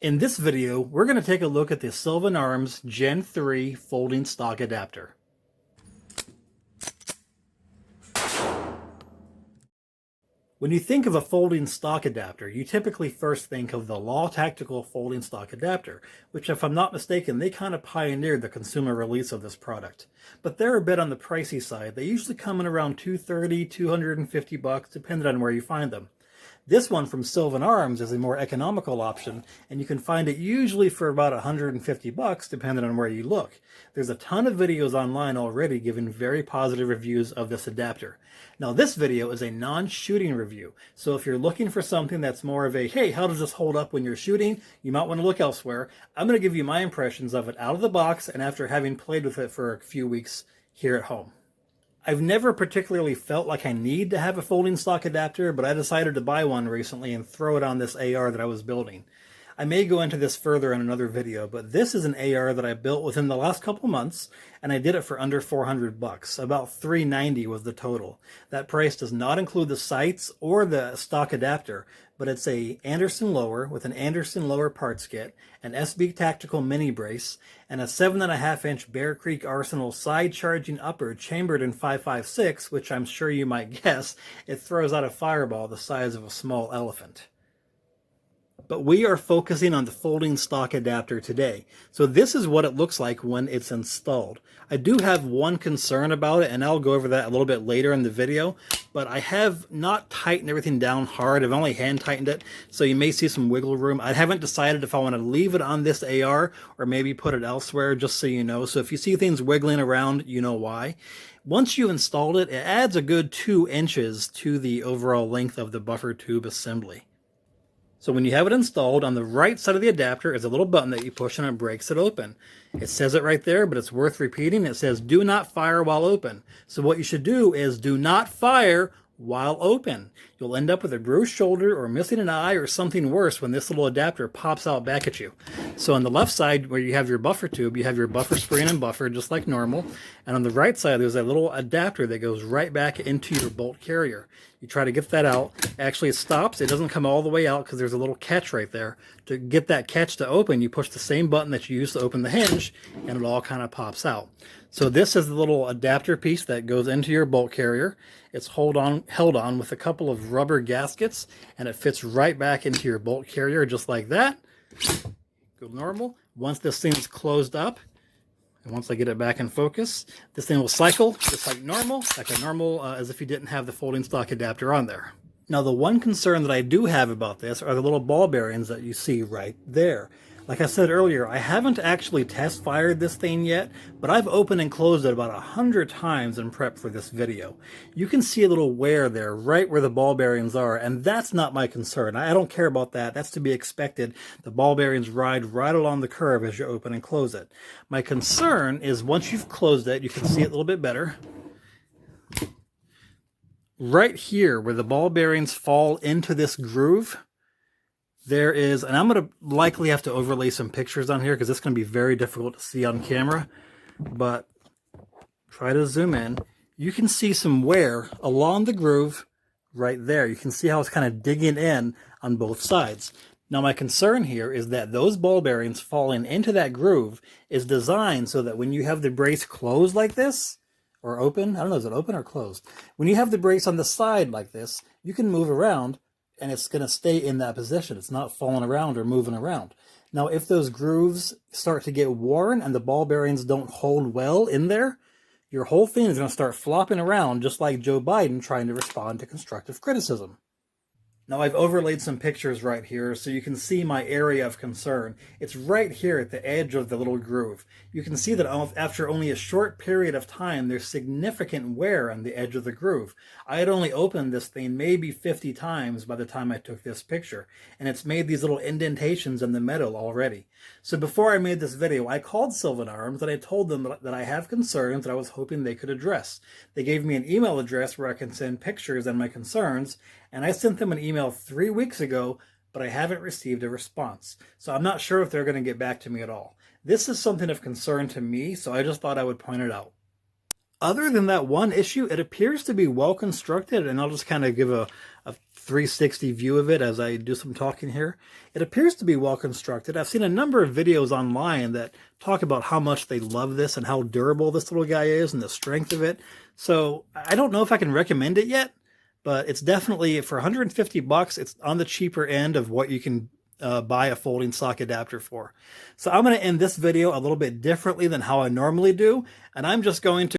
In this video, we're going to take a look at the Sylvan Arms Gen 3 folding stock adapter. When you think of a folding stock adapter, you typically first think of the Law Tactical folding stock adapter, which, if I'm not mistaken, they kind of pioneered the consumer release of this product. But they're a bit on the pricey side. They usually come in around $230, $250, depending on where you find them. This one from Sylvan Arms is a more economical option, and you can find it usually for about $150 depending on where you look. There's a ton of videos online already giving very positive reviews of this adapter. Now this video is a non-shooting review, so if you're looking for something that's more of a, hey, how does this hold up when you're shooting, you might want to look elsewhere. I'm going to give you my impressions of it out of the box and after having played with it for a few weeks here at home. I've never particularly felt like I need to have a folding stock adapter, but I decided to buy one recently and throw it on this AR that I was building. I may go into this further in another video, but this is an AR that I built within the last couple months, and I did it for under $400. About $390 was the total. That price does not include the sights or the stock adapter, but it's a Anderson lower with an Anderson lower parts kit, an SB Tactical mini brace, and a 7.5-inch Bear Creek Arsenal side charging upper chambered in 5.56, which I'm sure you might guess, it throws out a fireball the size of a small elephant. But we are focusing on the folding stock adapter today. So this is what it looks like when it's installed. I do have one concern about it, and I'll go over that a little bit later in the video, but I have not tightened everything down hard. I've only hand tightened it, so you may see some wiggle room. I haven't decided if I want to leave it on this AR or maybe put it elsewhere, just so you know. So if you see things wiggling around, you know why. Once you installed it, it adds a good 2 inches to the overall length of the buffer tube assembly. So when you have it installed, on the right side of the adapter is a little button that you push and it breaks it open. It says it right there, but it's worth repeating. It says, do not fire while open. So what you should do is do not fire while open. You'll end up with a bruised shoulder or missing an eye or something worse when this little adapter pops out back at you. So on the left side where you have your buffer tube, you have your buffer spring and buffer just like normal. And on the right side, there's a little adapter that goes right back into your bolt carrier. You try to get that out. Actually, it stops. It doesn't come all the way out because there's a little catch right there. To get that catch to open, you push the same button that you used to open the hinge, and it all kind of pops out. So this is the little adapter piece that goes into your bolt carrier. It's held on with a couple of rubber gaskets, and it fits right back into your bolt carrier just like that. Go normal. Once this thing's closed up, and once I get it back in focus, this thing will cycle just like normal, as if you didn't have the folding stock adapter on there. Now, the one concern that I do have about this are the little ball bearings that you see right there. Like I said earlier, I haven't actually test fired this thing yet, but I've opened and closed it about 100 times in prep for this video. You can see a little wear there right where the ball bearings are, and that's not my concern. I don't care about that. That's to be expected. The ball bearings ride right along the curve as you open and close it. My concern is once you've closed it, you can see it a little bit better. Right here where the ball bearings fall into this groove, there is, and I'm going to likely have to overlay some pictures on here because it's going to be very difficult to see on camera, but try to zoom in. You can see some wear along the groove right there. You can see how it's kind of digging in on both sides. Now my concern here is that those ball bearings falling into that groove is designed so that when you have the brace closed like this, or open, I don't know, is it open or closed? When you have the brace on the side like this, you can move around and it's going to stay in that position. It's not falling around or moving around. Now, if those grooves start to get worn and the ball bearings don't hold well in there, your whole thing is going to start flopping around just like Joe Biden trying to respond to constructive criticism. Now, I've overlaid some pictures right here so you can see my area of concern. It's right here at the edge of the little groove. You can see that after only a short period of time, there's significant wear on the edge of the groove. I had only opened this thing maybe 50 times by the time I took this picture, and it's made these little indentations in the metal already. So before I made this video, I called Sylvan Arms and I told them that I have concerns that I was hoping they could address. They gave me an email address where I can send pictures and my concerns, and I sent them an email 3 weeks ago, but I haven't received a response. So I'm not sure if they're going to get back to me at all. This is something of concern to me, so I just thought I would point it out. Other than that one issue, it appears to be well constructed, and I'll just kind of give a 360 view of it as I do some talking here. It appears to be well constructed. I've seen a number of videos online that talk about how much they love this and how durable this little guy is and the strength of it. So I don't know if I can recommend it yet, but it's definitely, for 150 bucks, it's on the cheaper end of what you can buy a folding stock adapter for. So I'm going to end this video a little bit differently than how I normally do, and I'm just going to